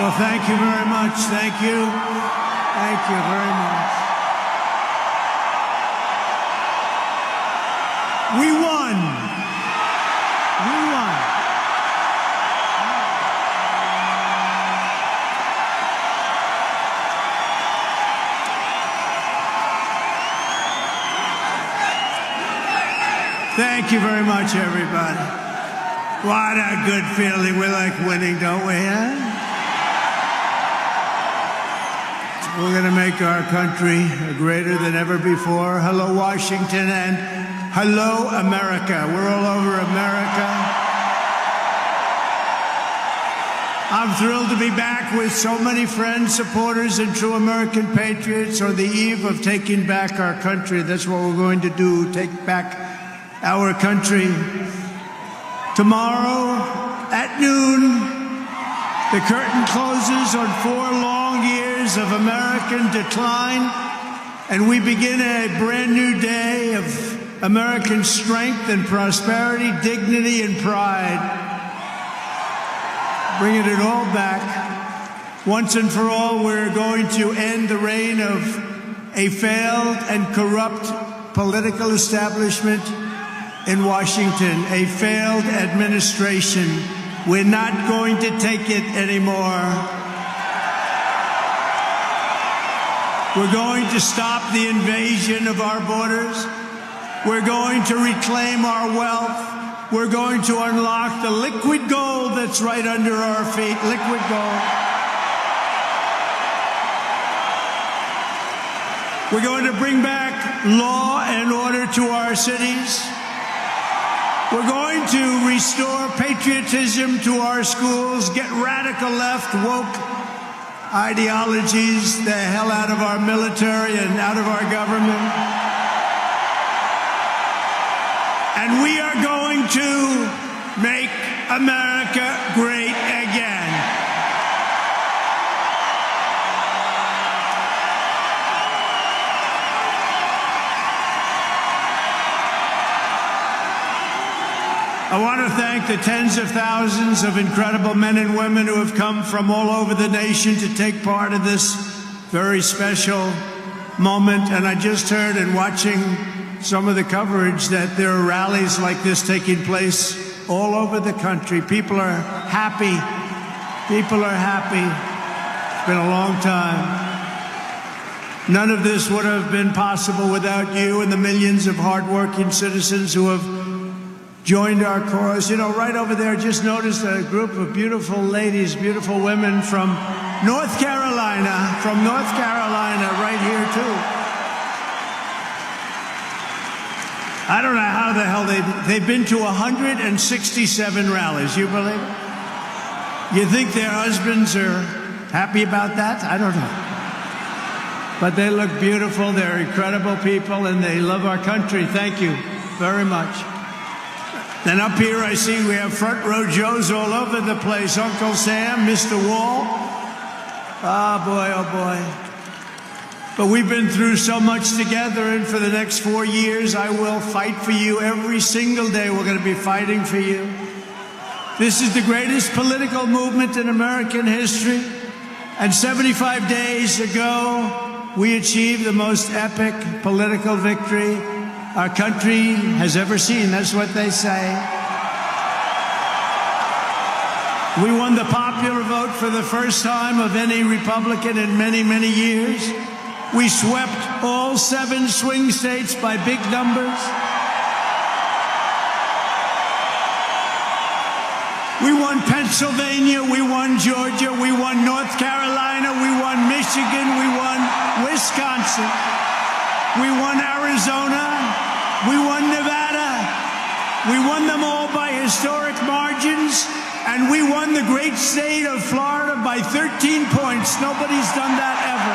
Well, thank you very much. Thank you. Thank you very much. We won. We won. Thank you very much, everybody. What a good feeling. We like winning, don't we, huh? We're going to make our country greater than ever before. Hello, Washington, and hello, America. We're all over America. I'm thrilled to be back with so many friends, supporters, and true American patriots on the eve of taking back our country. That's what we're going to do, take back our country. Tomorrow at noon, the curtain closes on 4 long years of American decline, and we begin a brand new day of American strength and prosperity, dignity and pride. Bringing it all back. Once and for all, we're going to end the reign of a failed and corrupt political establishment in Washington, a failed administration. We're not going to take it anymore. We're going to stop the invasion of our borders. We're going to reclaim our wealth. We're going to unlock the liquid gold that's right under our feet, liquid gold. We're going to bring back law and order to our cities. We're going to restore patriotism to our schools, get radical left, woke ideologies the hell out of our military and out of our government. And we are going to make America great again. I want to thank the tens of thousands of incredible men and women who have come from all over the nation to take part in this very special moment. And I just heard in watching some of the coverage that there are rallies like this taking place all over the country. People are happy. People are happy. It's been a long time. None of this would have been possible without you and the millions of hardworking citizens who have joined our cause. You know, right over there, just noticed a group of beautiful ladies, beautiful women from North Carolina, right here, too. I don't know how the hell they've been to 167 rallies. You believe it? You think their husbands are happy about that? I don't know. But they look beautiful. They're incredible people, and they love our country. Thank you very much. Then up here, I see we have front row Joes all over the place. Uncle Sam, Mr. Wall. Oh, boy, oh, boy. But we've been through so much together, and for the next 4 years, I will fight for you every single day. We're going to be fighting for you. This is the greatest political movement in American history. And 75 days ago, we achieved the most epic political victory our country has ever seen. That's what they say. We won the popular vote for the first time of any Republican in many, many years. We swept all 7 swing states by big numbers. We won Pennsylvania, we won Georgia, we won North Carolina, we won Michigan, we won Wisconsin, we won Arizona, we won Nevada. We won them all by historic margins, and we won the great state of Florida by 13 points. Nobody's done that ever.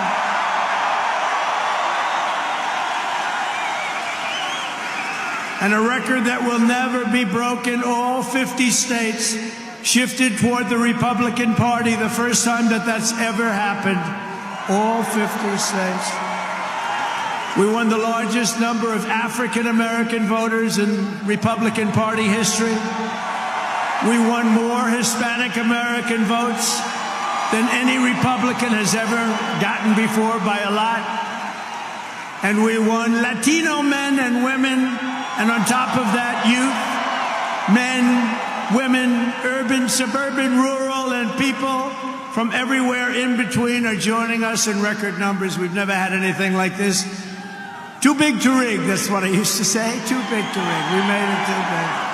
And a record that will never be broken. All 50 states shifted toward the Republican Party, the first time that that's ever happened. All 50 states. We won the largest number of African-American voters in Republican Party history. We won more Hispanic American votes than any Republican has ever gotten before by a lot. And we won Latino men and women, and on top of that, youth, men, women, urban, suburban, rural, and people from everywhere in between are joining us in record numbers. We've never had anything like this. Too big to rig, that's what I used to say. Too big to rig. We made it too big.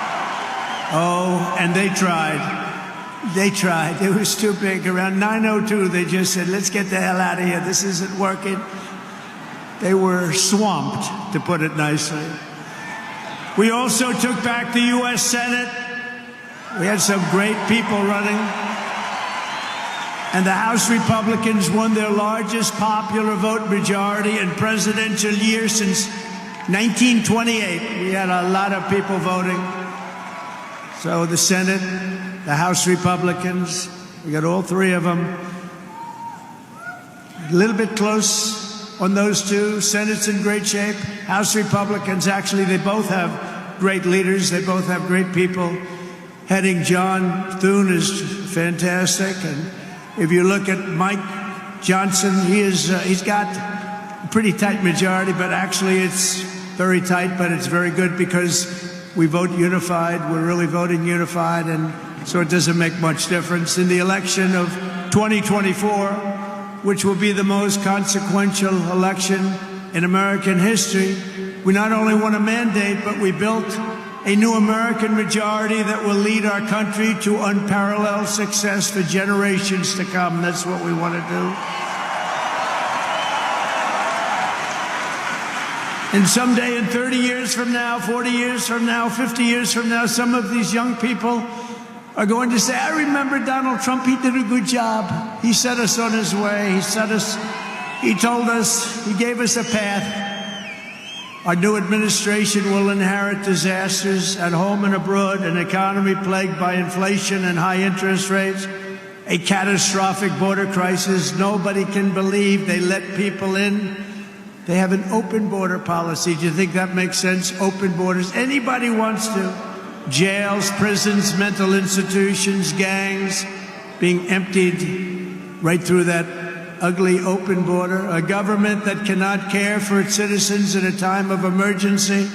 Oh, and they tried. They tried. It was too big. Around 9:02, they just said, let's get the hell out of here. This isn't working. They were swamped, to put it nicely. We also took back the U.S. Senate. We had some great people running. And the House Republicans won their largest popular vote majority in presidential year since 1928. We had a lot of people voting. So the Senate, the House Republicans, we got all three of them. A little bit close on those two. Senate's in great shape. House Republicans, actually, they both have great leaders. They both have great people. Heading John Thune is fantastic. And if you look at Mike Johnson, he's got a pretty tight majority, but actually it's very tight, but it's very good because we vote unified. We're really voting unified, and so it doesn't make much difference. In the election of 2024, which will be the most consequential election in American history, we not only won a mandate, but we built a new American majority that will lead our country to unparalleled success for generations to come. That's what we want to do. And someday, in 30 years from now, 40 years from now, 50 years from now, some of these young people are going to say, I remember Donald Trump, he did a good job. He set us on his way. He told us, he gave us a path. Our new administration will inherit disasters at home and abroad, an economy plagued by inflation and high interest rates, a catastrophic border crisis. Nobody can believe they let people in. They have an open border policy. Do you think that makes sense? Open borders. Anybody wants to. Jails, prisons, mental institutions, gangs being emptied right through that ugly open border. A government that cannot care for its citizens in a time of emergency.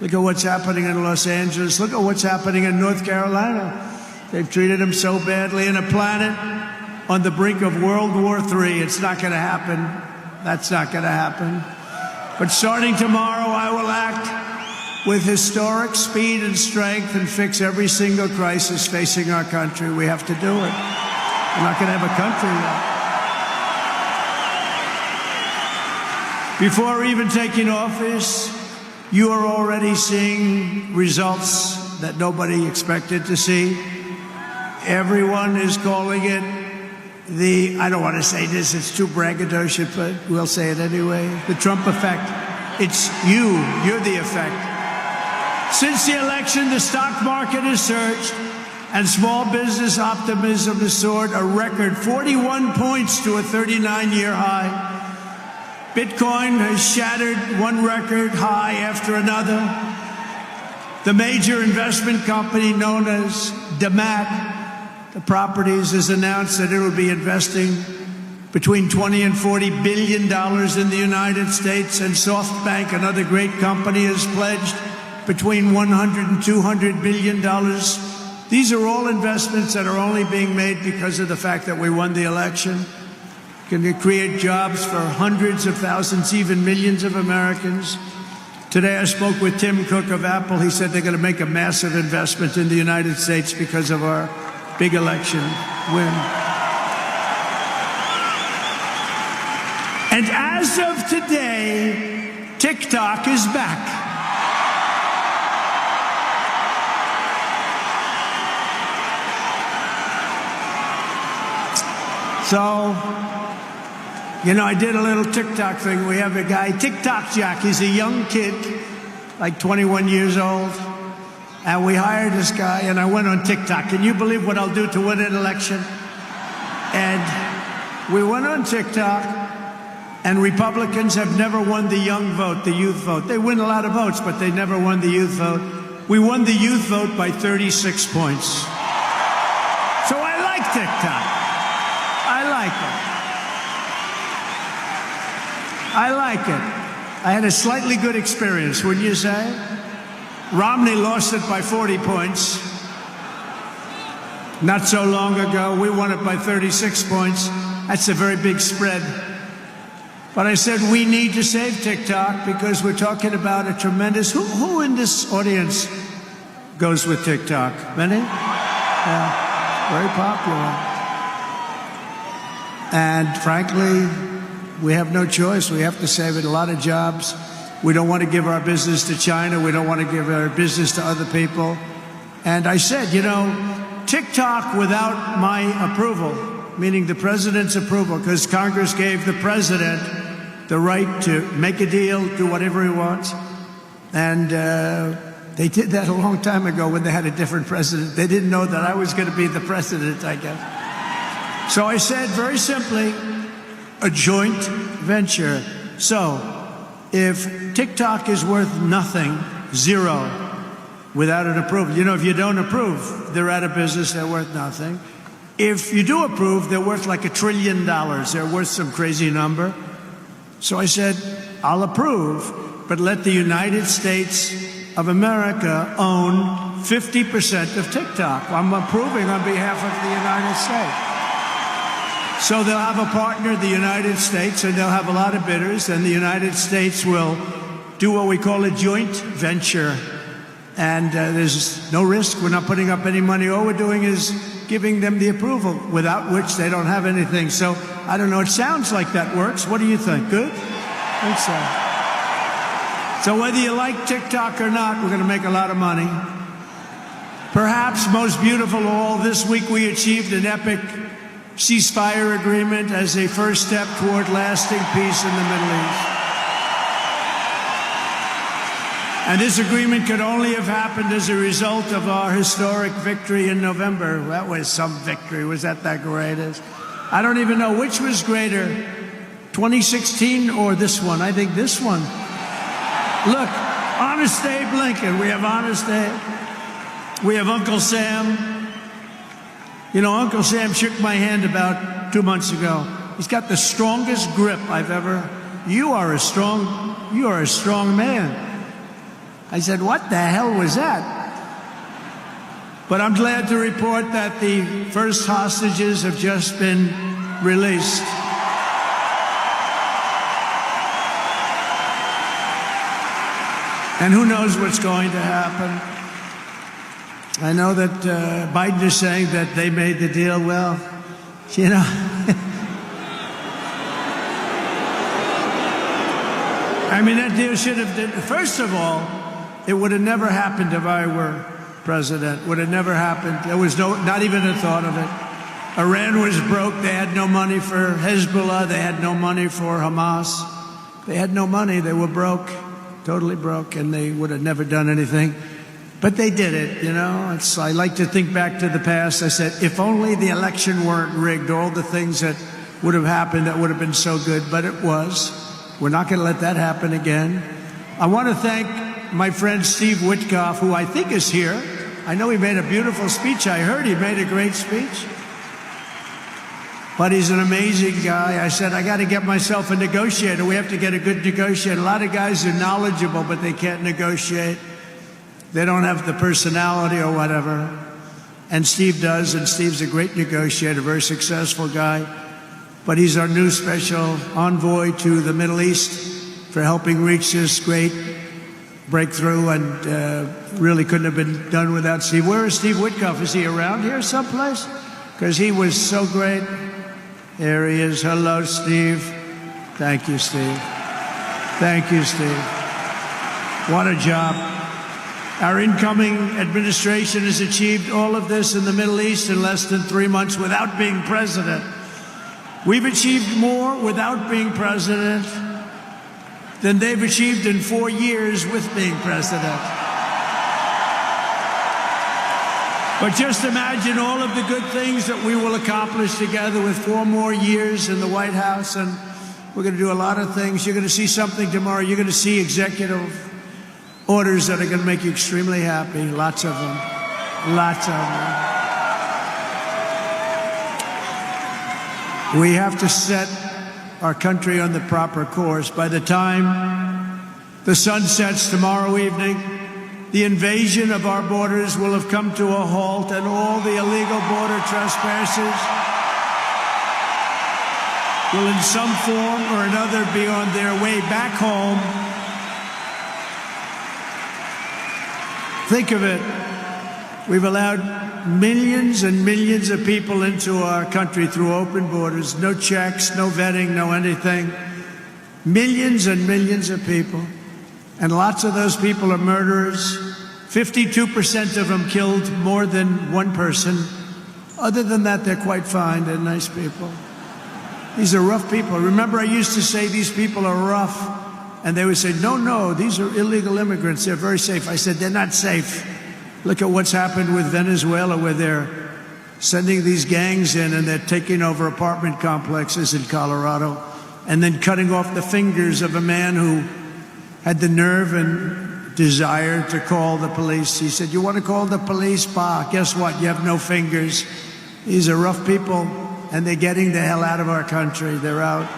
Look at what's happening in Los Angeles. Look at what's happening in North Carolina. They've treated them so badly. In a planet on the brink of World War III. It's not going to happen. That's not going to happen. But starting tomorrow, I will act with historic speed and strength and fix every single crisis facing our country. We have to do it. We're not going to have a country yet. Before even taking office, you are already seeing results that nobody expected to see. Everyone is calling it I don't want to say this, it's too braggadocious, but we'll say it anyway. The Trump effect. It's you're the effect. Since the election, the stock market has surged and small business optimism has soared a record 41 points to a 39-year high. Bitcoin has shattered one record high after another. The major investment company known as DeMat, the properties, has announced that it will be investing between $20 and $40 billion in the United States, and SoftBank, another great company, has pledged between $100 and $200 billion. These are all investments that are only being made because of the fact that we won the election. Can create jobs for hundreds of thousands, even millions of Americans. Today I spoke with Tim Cook of Apple. He said they're going to make a massive investment in the United States because of our big election win. And as of today, TikTok is back. So, you know, I did a little TikTok thing. We have a guy, TikTok Jack. He's a young kid, like 21 years old. And we hired this guy, and I went on TikTok. Can you believe what I'll do to win an election? And we went on TikTok, and Republicans have never won the young vote, the youth vote. They win a lot of votes, but they never won the youth vote. We won the youth vote by 36 points. So I like TikTok. I like it. I like it. I had a slightly good experience, wouldn't you say? Romney lost it by 40 points. Not so long ago, we won it by 36 points. That's a very big spread. But I said we need to save TikTok because we're talking about a tremendous... Who in this audience goes with TikTok? Many? Yeah, very popular. And frankly, we have no choice. We have to save it. A lot of jobs. We don't want to give our business to China. We don't want to give our business to other people. And I said, you know, TikTok without my approval, meaning the president's approval, because Congress gave the president the right to make a deal, do whatever he wants. And they did that a long time ago when they had a different president. They didn't know that I was going to be the president, I guess. So I said, very simply, a joint venture. So if TikTok is worth nothing, zero, without an approval, you know, if you don't approve, they're out of business, they're worth nothing. If you do approve, they're worth like $1 trillion. They're worth some crazy number. So I said, I'll approve, but let the United States of America own 50% of TikTok. I'm approving on behalf of the United States. So they'll have a partner, the United States, and they'll have a lot of bidders, and the United States will do what we call a joint venture. And there's no risk. We're not putting up any money. All we're doing is giving them the approval, without which they don't have anything. So I don't know. It sounds like that works. What do you think? Good? I think so. So whether you like TikTok or not, we're going to make a lot of money. Perhaps most beautiful of all, this week we achieved an epic ceasefire agreement as a first step toward lasting peace in the Middle East. And this agreement could only have happened as a result of our historic victory in November. That was some victory. Was that greatest? I don't even know which was greater, 2016 or this one. I think this one. Look, Honest Abe Lincoln. We have Honest Abe. We have Uncle Sam. You know, Uncle Sam shook my hand about 2 months ago. He's got the strongest grip I've ever... You are a strong man. I said, what the hell was that? But I'm glad to report that the first hostages have just been released. And who knows what's going to happen? I know that Biden is saying that they made the deal. Well, you know, I mean, that deal should have, first of all, it would have never happened if I were president. Would have never happened. There was not even a thought of it. Iran was broke. They had no money for Hezbollah. They had no money for Hamas. They had no money. They were broke, totally broke, and they would have never done anything. But they did it, you know. I like to think back to the past. I said, if only the election weren't rigged, all the things that would have happened that would have been so good, but it was. We're not going to let that happen again. I want to thank my friend Steve Witkoff, who I think is here. I know he made a beautiful speech. I heard he made a great speech. But he's an amazing guy. I said, I got to get myself a negotiator. We have to get a good negotiator. A lot of guys are knowledgeable, but they can't negotiate. They don't have the personality or whatever. And Steve does, and Steve's a great negotiator, very successful guy. But he's our new special envoy to the Middle East for helping reach this great breakthrough, and really couldn't have been done without Steve. Where is Steve Witkoff? Is he around here someplace? Because he was so great. There he is. Hello, Steve. Thank you, Steve. Thank you, Steve. What a job. Our incoming administration has achieved all of this in the Middle East in less than 3 months without being president. We've achieved more without being president than they've achieved in 4 years with being president. But just imagine all of the good things that we will accomplish together with 4 more years in the White House, and we're going to do a lot of things. You're going to see something tomorrow. You're going to see executive orders that are going to make you extremely happy. Lots of them. Lots of them. We have to set our country on the proper course. By the time the sun sets tomorrow evening, the invasion of our borders will have come to a halt, and all the illegal border trespassers will in some form or another be on their way back home. Think of it. We've allowed millions and millions of people into our country through open borders, no checks, no vetting, no anything. Millions and millions of people. And lots of those people are murderers. 52% of them killed more than one person. Other than that, they're quite fine. They're nice people. These are rough people. Remember, I used to say these people are rough. And they would say, no, these are illegal immigrants. They're very safe. I said, they're not safe. Look at what's happened with Venezuela, where they're sending these gangs in and they're taking over apartment complexes in Colorado and then cutting off the fingers of a man who had the nerve and desire to call the police. He said, you want to call the police? Bah, guess what? You have no fingers. These are rough people, and they're getting the hell out of our country. They're out.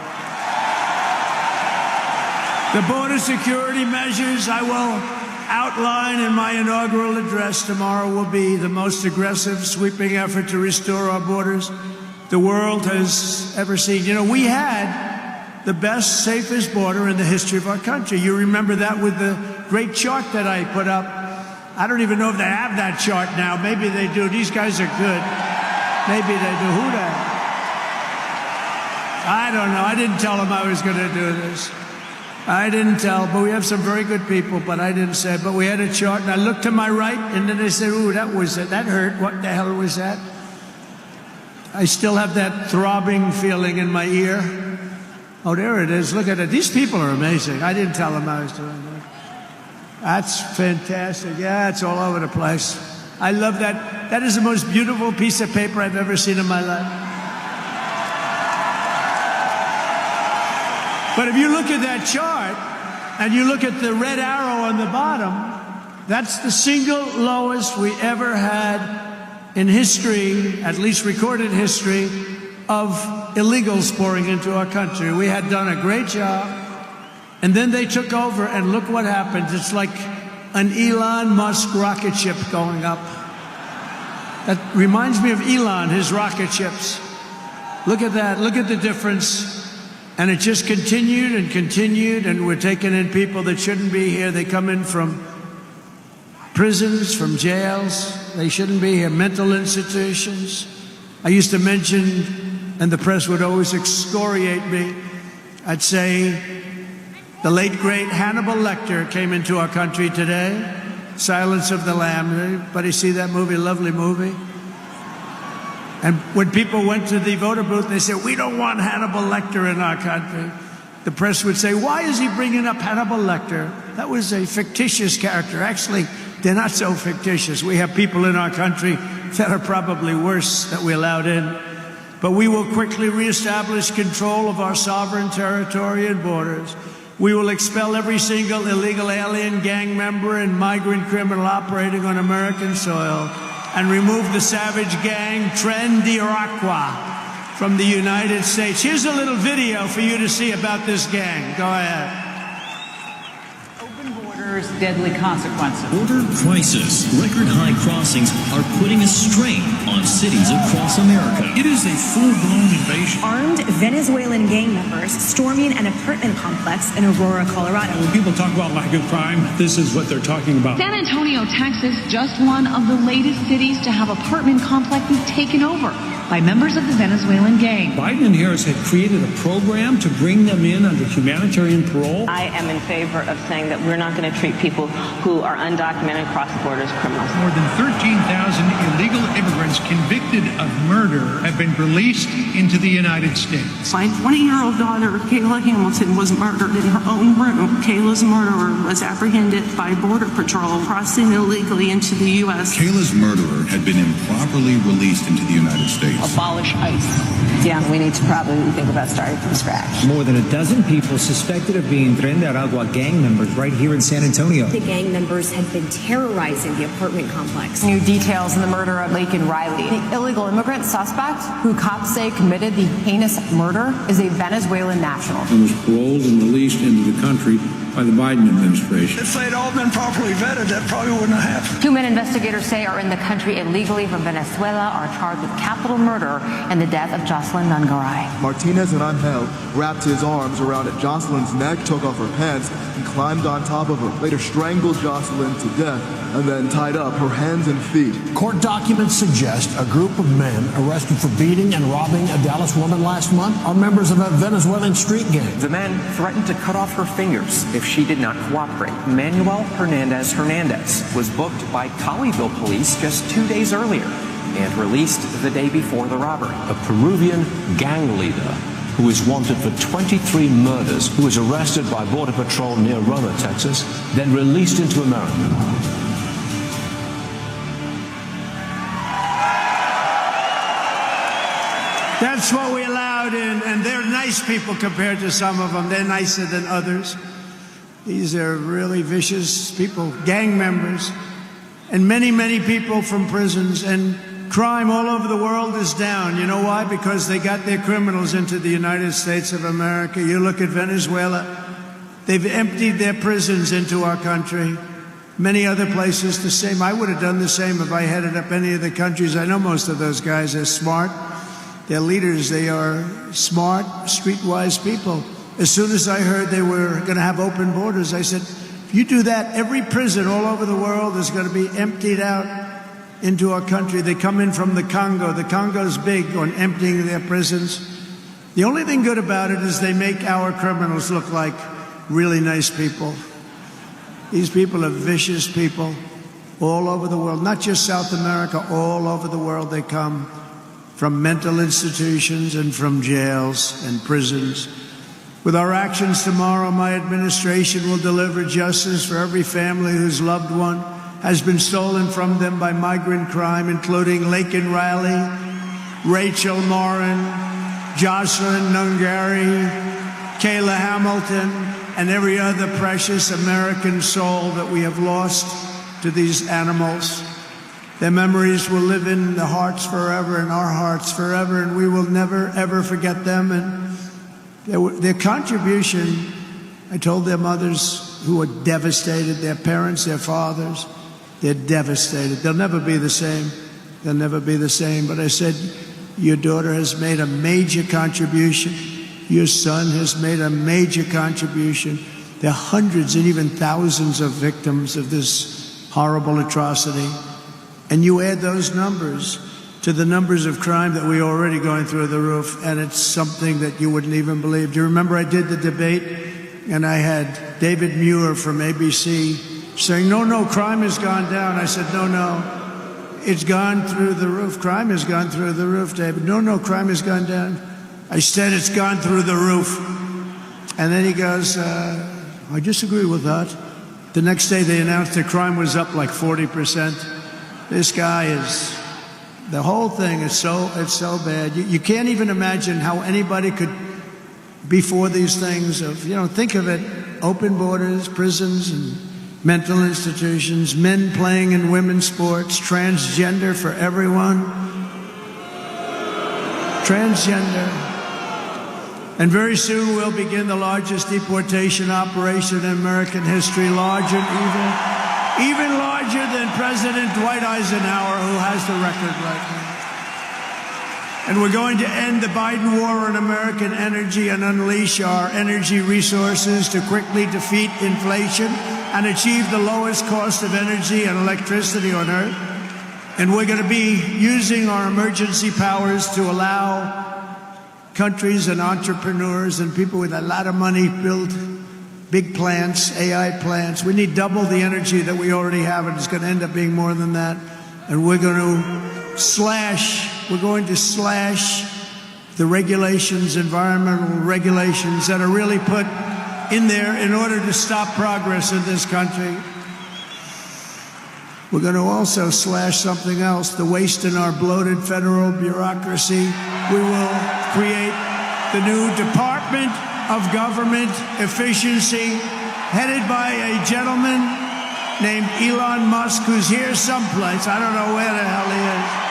The border security measures I will outline in my inaugural address tomorrow will be the most aggressive, sweeping effort to restore our borders the world has ever seen. You know, we had the best, safest border in the history of our country. You remember that with the great chart that I put up. I don't even know if they have that chart now. Maybe they do. These guys are good. Maybe they do. Who the? I don't know. I didn't tell them I was going to do this. I didn't tell, but we have some very good people, but I didn't say. But we had a chart, and I looked to my right, and then they said, ooh, that hurt. What the hell was that? I still have that throbbing feeling in my ear. Oh, there it is. Look at it. These people are amazing. I didn't tell them I was doing that. That's fantastic. Yeah, it's all over the place. I love that. That is the most beautiful piece of paper I've ever seen in my life. But if you look at that chart and you look at the red arrow on the bottom, that's the single lowest we ever had in history, at least recorded history, of illegals pouring into our country. We had done a great job, and then they took over, and look what happened. It's like an Elon Musk rocket ship going up. That reminds me of Elon, his rocket ships. Look at that. Look at the difference. And it just continued and continued, and we're taking in people that shouldn't be here. They come in from prisons, from jails. They shouldn't be here. Mental institutions. I used to mention, and the press would always excoriate me, I'd say the late, great Hannibal Lecter came into our country today. Silence of the Lamb. Anybody see that movie? Lovely movie. And when people went to the voter booth, they said, we don't want Hannibal Lecter in our country. The press would say, why is he bringing up Hannibal Lecter? That was a fictitious character. Actually, they're not so fictitious. We have people in our country that are probably worse that we allowed in. But we will quickly reestablish control of our sovereign territory and borders. We will expel every single illegal alien, gang member, and migrant criminal operating on American soil, and remove the savage gang Tren de Aragua from the United States. Here's a little video for you to see about this gang. Go ahead. Open borders, deadly consequences. Border crisis. Record high crossings are putting a strain on cities across America. It is a full-blown invasion. Armed Venezuelan gang members storming an apartment complex in Aurora, Colorado. When people talk about lack of crime, this is what they're talking about. San Antonio, Texas, just one of the latest cities to have apartment complexes taken over by members of the Venezuelan gang. Biden and Harris had created a program to bring them in under humanitarian parole. I am in favor of saying that we're not going to treat people who are undocumented cross-border as criminals. More than 13,000 illegal immigrants convicted of murder have been released into the United States. My 20-year-old daughter, Kayla Hamilton, was murdered in her own room. Kayla's murderer was apprehended by Border Patrol crossing illegally into the U.S. Kayla's murderer had been improperly released into the United States. abolish ICE. Yeah, we need to probably think about starting from scratch. More than a dozen people suspected of being Tren de Aragua gang members right here in San Antonio. The gang members had been terrorizing the apartment complex. New details in the murder of Laken Riley. The illegal immigrant suspect, who cops say committed the heinous murder, is a Venezuelan national. And was paroled and released into the country by the Biden administration. If they'd all been properly vetted, that probably wouldn't have happened. 2 men investigators say are in the country illegally from Venezuela are charged with capital murder and the death of Jocelyn Nungaray. Martinez and Angel wrapped his arms around Jocelyn's neck, took off her pants, and climbed on top of her. Later strangled Jocelyn to death and then tied up her hands and feet. Court documents suggest a group of men arrested for beating and robbing a Dallas woman last month are members of a Venezuelan street gang. The men threatened to cut off her fingers if she did not cooperate. Manuel Hernandez was booked by Colleyville police just 2 days earlier and released the day before the robbery. A Peruvian gang leader who is wanted for 23 murders, who was arrested by Border Patrol near Roma, Texas, then released into America. That's what we allowed in, and they're nice people compared to some of them. They're nicer than others. These are really vicious people, gang members, and many, many people from prisons. And crime all over the world is down. You know why? Because they got their criminals into the United States of America. You look at Venezuela, they've emptied their prisons into our country. Many other places the same. I would have done the same if I headed up any of the countries. I know most of those guys are smart. They're leaders. They are smart, streetwise people. As soon as I heard they were going to have open borders, I said, if you do that, every prison all over the world is going to be emptied out into our country. They come in from the Congo. The Congo's big on emptying their prisons. The only thing good about it is they make our criminals look like really nice people. These people are vicious people all over the world, not just South America, all over the world they come. From mental institutions and from jails and prisons. With our actions tomorrow, my administration will deliver justice for every family whose loved one has been stolen from them by migrant crime, including Laken Riley, Rachel Morin, Jocelyn Nungaray, Kayla Hamilton, and every other precious American soul that we have lost to these animals. Their memories will live in the hearts forever, in our hearts forever, and we will never, ever forget them. And their contribution, I told their mothers who were devastated, their parents, their fathers, they're devastated. They'll never be the same. They'll never be the same. But I said, your daughter has made a major contribution. Your son has made a major contribution. There are hundreds and even thousands of victims of this horrible atrocity. And you add those numbers to the numbers of crime that we're already going through the roof, and it's something that you wouldn't even believe. Do you remember I did the debate, and I had David Muir from ABC saying, no, crime has gone down. I said, no, it's gone through the roof. Crime has gone through the roof, David. No, crime has gone down. I said it's gone through the roof. And then he goes, I disagree with that. The next day they announced that crime was up like 40%. This guy is, the whole thing is it's so bad. You can't even imagine how anybody could be for these things of, think of it, open borders, prisons and mental institutions, men playing in women's sports, transgender for everyone. Transgender. And very soon we'll begin the largest deportation operation in American history, even larger than President Dwight Eisenhower, who has the record right now. And we're going to end the Biden war on American energy and unleash our energy resources to quickly defeat inflation and achieve the lowest cost of energy and electricity on Earth. And we're going to be using our emergency powers to allow countries and entrepreneurs and people with a lot of money build big plants, AI plants. We need double the energy that we already have, and it's going to end up being more than that. And we're going to slash the regulations, environmental regulations that are really put in there in order to stop progress in this country. We're going to also slash something else, the waste in our bloated federal bureaucracy. We will create the new Department of Government Efficiency, headed by a gentleman named Elon Musk, who's here someplace. I don't know where the hell he is.